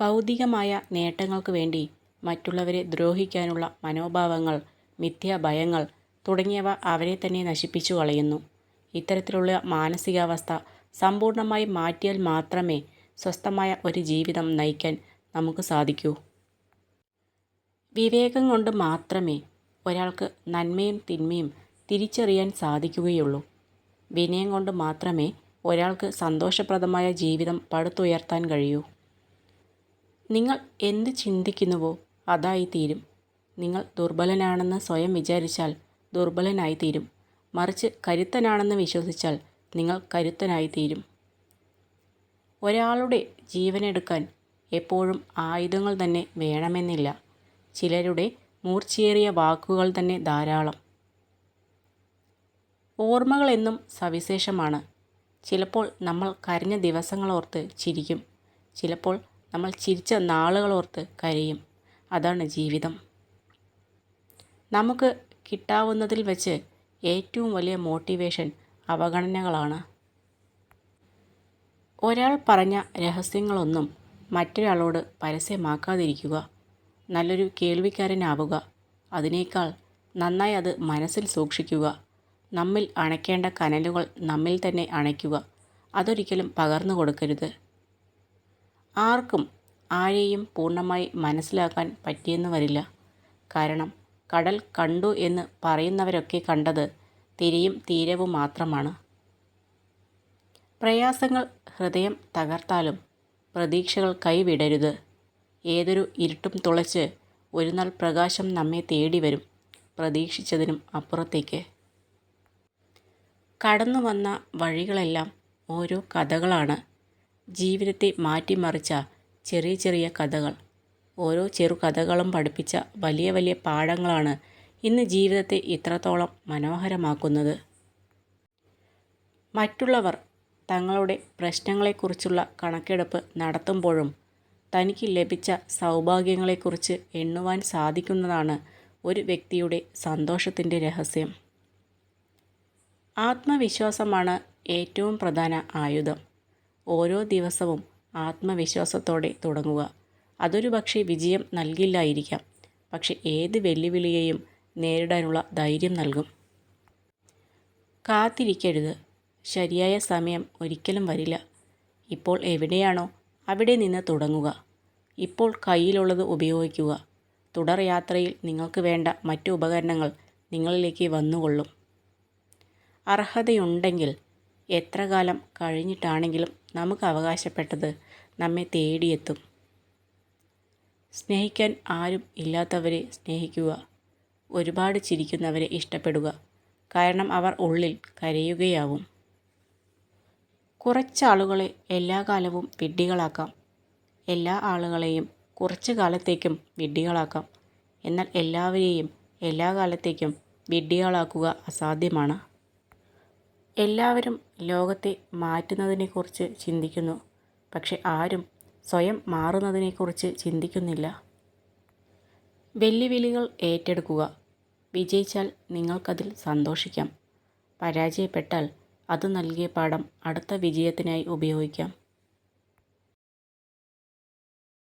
ഭൗതികമായ നേട്ടങ്ങൾക്ക് വേണ്ടി മറ്റുള്ളവരെ ദ്രോഹിക്കാനുള്ള മനോഭാവങ്ങൾ, മിഥ്യാഭയങ്ങൾ തുടങ്ങിയവ അവരെ തന്നെ നശിപ്പിച്ചു കളയുന്നു. ഇത്തരത്തിലുള്ള മാനസികാവസ്ഥ സമ്പൂർണ്ണമായി മാറ്റിയാൽ മാത്രമേ സ്വസ്ഥമായ ഒരു ജീവിതം നയിക്കാൻ നമുക്ക് സാധിക്കൂ. വിവേകം കൊണ്ട് മാത്രമേ ഒരാൾക്ക് നന്മയും തിന്മയും തിരിച്ചറിയാൻ സാധിക്കുകയുള്ളൂ. വിനയം കൊണ്ട് മാത്രമേ ഒരാൾക്ക് സന്തോഷപ്രദമായ ജീവിതം പടുത്തുയർത്താൻ കഴിയൂ. നിങ്ങൾ എന്ത് ചിന്തിക്കുന്നുവോ അതായിത്തീരും. നിങ്ങൾ ദുർബലനാണെന്ന് സ്വയം വിചാരിച്ചാൽ ദുർബലനായിത്തീരും. മറിച്ച് കരുത്തനാണെന്ന് വിശ്വസിച്ചാൽ നിങ്ങൾ കരുത്തനായിത്തീരും. ഒരാളുടെ ജീവനെടുക്കാൻ എപ്പോഴും ആയുധങ്ങൾ തന്നെ വേണമെന്നില്ല. ചിലരുടെ മൂർച്ചയേറിയ വാക്കുകൾ തന്നെ ധാരാളം. ഓർമ്മകളെന്നും സവിശേഷമാണ്. ചിലപ്പോൾ നമ്മൾ കരഞ്ഞ ദിവസങ്ങളോർത്ത് ചിരിക്കും. ചിലപ്പോൾ നമ്മൾ ചിരിച്ച നാളുകളോർത്ത് കരയും. അതാണ് ജീവിതം. നമുക്ക് കിട്ടാവുന്നതിൽ വെച്ച് ഏറ്റവും വലിയ മോട്ടിവേഷൻ അവഗണനകളാണ്. ഒരാൾ പറഞ്ഞ രഹസ്യങ്ങളൊന്നും മറ്റൊരാളോട് പരസ്യമാക്കാതിരിക്കുക. നല്ലൊരു കേൾവിക്കാരനാവുക. അതിനേക്കാൾ നന്നായി അത് മനസ്സിൽ സൂക്ഷിക്കുക. നമ്മിൽ അണയ്ക്കേണ്ട കനലുകൾ നമ്മിൽ തന്നെ അണയ്ക്കുക. അതൊരിക്കലും പകർന്നു കൊടുക്കരുത്. ആർക്കും ആരെയും പൂർണ്ണമായി മനസ്സിലാക്കാൻ പറ്റിയെന്ന് വരില്ല. കാരണം കടൽ കണ്ടു എന്ന് പറയുന്നവരൊക്കെ കണ്ടത് തിരയും തീരവും മാത്രമാണ്. പ്രയാസങ്ങൾ ഹൃദയം തകർത്താലും പ്രതീക്ഷകൾ കൈവിടരുത്. ഏതൊരു ഇരുട്ടും തുളച്ച് ഒരുനാൾ പ്രകാശം നമ്മെ തേടി വരും, പ്രതീക്ഷിച്ചതിനും അപ്പുറത്തേക്ക്. കടന്നു വന്ന വഴികളെല്ലാം ഓരോ കഥകളാണ്. ജീവിതത്തെ മാറ്റിമറിച്ച ചെറിയ ചെറിയ കഥകൾ. ഓരോ ചെറുകഥകളും പഠിപ്പിച്ച വലിയ വലിയ പാഠങ്ങളാണ് ഇന്ന് ജീവിതത്തെ ഇത്രത്തോളം മനോഹരമാക്കുന്നത്. മറ്റുള്ളവർ തങ്ങളുടെ പ്രശ്നങ്ങളെക്കുറിച്ചുള്ള കണക്കെടുപ്പ് നടത്തുമ്പോഴും തനിക്ക് ലഭിച്ച സൗഭാഗ്യങ്ങളെക്കുറിച്ച് എണ്ണുവാൻ സാധിക്കുന്നതാണ് ഒരു വ്യക്തിയുടെ സന്തോഷത്തിൻ്റെ രഹസ്യം. ആത്മവിശ്വാസമാണ് ഏറ്റവും പ്രധാന ആയുധം. ഓരോ ദിവസവും ആത്മവിശ്വാസത്തോടെ തുടങ്ങുക. അതൊരു പക്ഷേ വിജയം നൽകില്ലായിരിക്കാം, പക്ഷെ ഏത് വെല്ലുവിളിയെയും നേരിടാനുള്ള ധൈര്യം നൽകും. കാത്തിരിക്കരുത്. ശരിയായ സമയം ഒരിക്കലും വരില്ല. ഇപ്പോൾ എവിടെയാണോ അവിടെ നിന്ന് തുടങ്ങുക. ഇപ്പോൾ കയ്യിലുള്ളത് ഉപയോഗിക്കുക. തുടർ യാത്രയിൽ നിങ്ങൾക്ക് വേണ്ട മറ്റു ഉപകരണങ്ങൾ നിങ്ങളിലേക്ക് വന്നുകൊള്ളും. അർഹതയുണ്ടെങ്കിൽ എത്ര കാലം കഴിഞ്ഞിട്ടാണെങ്കിലും നമുക്ക് അവകാശപ്പെട്ടത് നമ്മെ തേടിയെത്തും. സ്നേഹിക്കാൻ ആരും ഇല്ലാത്തവരെ സ്നേഹിക്കുക. ഒരുപാട് ചിരിക്കുന്നവരെ ഇഷ്ടപ്പെടുക. കാരണം അവർ ഉള്ളിൽ കരയുകയാവും. കുറച്ചാളുകളെ എല്ലാ കാലവും വിഡ്ഢികളാക്കാം. എല്ലാ ആളുകളെയും കുറച്ചു കാലത്തേക്കും വിഡ്ഢികളാക്കാം. എന്നാൽ എല്ലാവരെയും എല്ലാ കാലത്തേക്കും വിഡ്ഢികളാക്കുക അസാധ്യമാണ്. എല്ലാവരും ലോകത്തെ മാറ്റുന്നതിനെക്കുറിച്ച് ചിന്തിക്കുന്നു. പക്ഷെ ആരും സ്വയം മാറുന്നതിനെക്കുറിച്ച് ചിന്തിക്കുന്നില്ല. വെല്ലുവിളികൾ ഏറ്റെടുക്കുക. വിജയിച്ചാൽ നിങ്ങൾക്കതിൽ സന്തോഷിക്കാം. പരാജയപ്പെട്ടാൽ അത് നൽകിയ പാഠം അടുത്ത വിജയത്തിനായി ഉപയോഗിക്കാം.